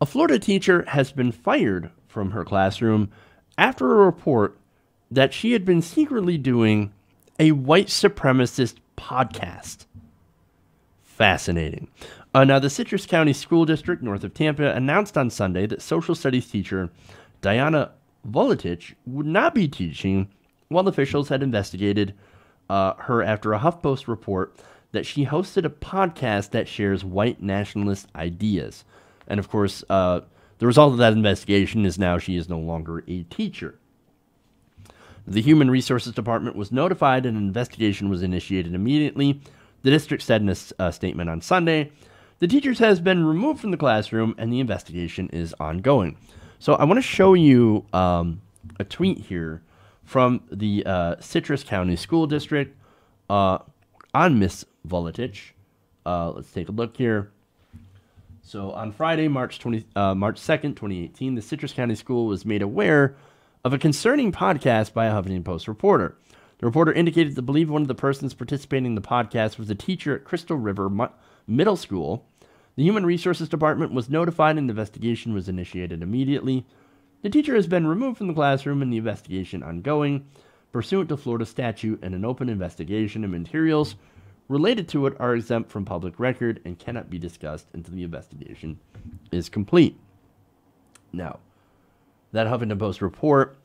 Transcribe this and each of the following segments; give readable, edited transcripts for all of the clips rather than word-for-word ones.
A Florida teacher has been fired from her classroom after a report that she had been secretly doing a white supremacist podcast. Fascinating. Now, the Citrus County School District north of Tampa announced on Sunday that social studies teacher Dayanna Volitich would not be teaching while officials had investigated her after a HuffPost report that she hosted a podcast that shares white nationalist ideas. And of course, the result of that investigation is now she is no longer a teacher. The Human Resources Department was notified and an investigation was initiated immediately. The district said in a statement on Sunday, the teacher has been removed from the classroom and the investigation is ongoing. So I want to show you a tweet here from the Citrus County School District on Miss Volitich. Let's take a look here. So on Friday, March 2nd, 2018, the Citrus County School was made aware of a concerning podcast by a Huffington Post reporter. The reporter indicated to believe one of the persons participating in the podcast was a teacher at Crystal River Middle School. The Human Resources Department was notified and the investigation was initiated immediately. The teacher has been removed from the classroom and the investigation ongoing. Pursuant to Florida statute, and an open investigation and materials related to it are exempt from public record and cannot be discussed until the investigation is complete. Now, that Huffington Post report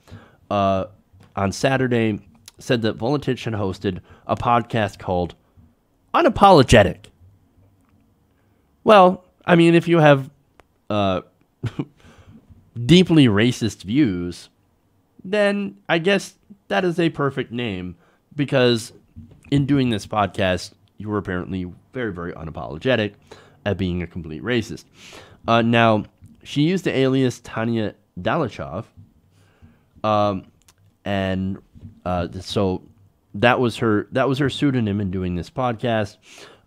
on Saturday said that Volitich had hosted a podcast called Unapologetic. Well, I mean, if you have deeply racist views, then I guess that is a perfect name, because in doing this podcast, you were apparently very, very unapologetic at being a complete racist. Now, she used the alias Tanya Dalichov, and so that was her pseudonym in doing this podcast.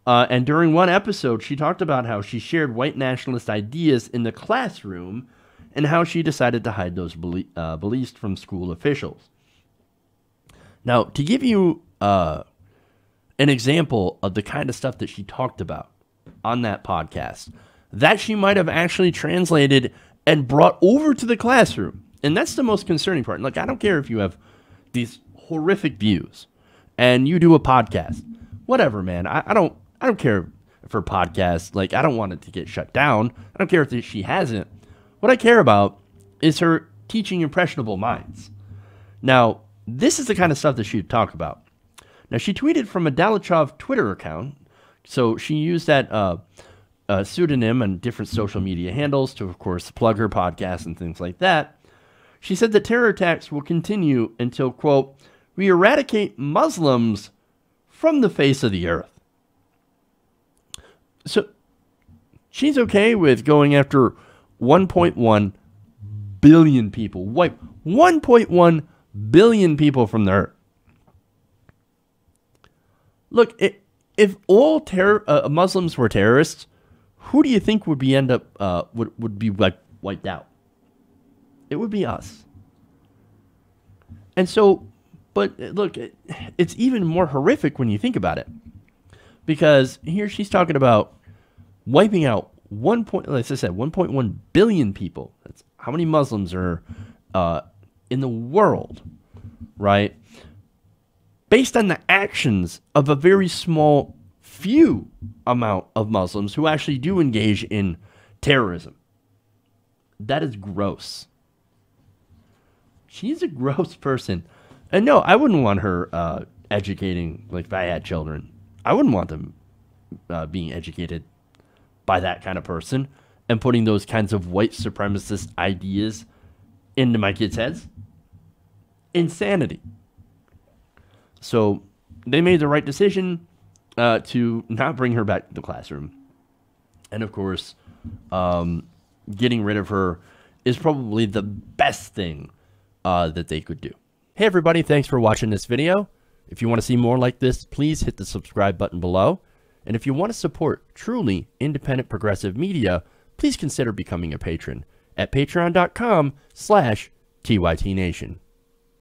And during one episode, she talked about how she shared white nationalist ideas in the classroom and how she decided to hide those beliefs from school officials. Now, to give you an example of the kind of stuff that she talked about on that podcast, that she might have actually translated and brought over to the classroom. And that's the most concerning part. Like, I don't care if you have these horrific views and you do a podcast. Whatever, man. I don't care for podcasts. Like, I don't want it to get shut down. I don't care if she hasn't. What I care about is her teaching impressionable minds. Now, this is the kind of stuff that she'd talk about. Now, she tweeted from a Dalichov Twitter account. So she used that pseudonym and different social media handles to, of course, plug her podcast and things like that. She said that terror attacks will continue until, quote, we eradicate Muslims from the face of the earth. So she's okay with going after 1.1 billion people. Wipe 1.1 billion people from the earth. Look, if all Muslims were terrorists, who do you think would be wiped out? It would be us. And so, but look, it's even more horrific when you think about it, because here she's talking about wiping out 1.1 billion people. That's how many Muslims are in the world, right? Based on the actions of a very small few amount of Muslims who actually do engage in terrorism. That is gross. She's a gross person. And no, I wouldn't want her educating, like if I had children. I wouldn't want them being educated by that kind of person and putting those kinds of white supremacist ideas into my kids' heads. Insanity. So they made the right decision to not bring her back to the classroom. And of course, getting rid of her is probably the best thing that they could do. Hey everybody, thanks for watching this video. If you want to see more like this, please hit the subscribe button below. And if you want to support truly independent progressive media, please consider becoming a patron at patreon.com/TYTNation.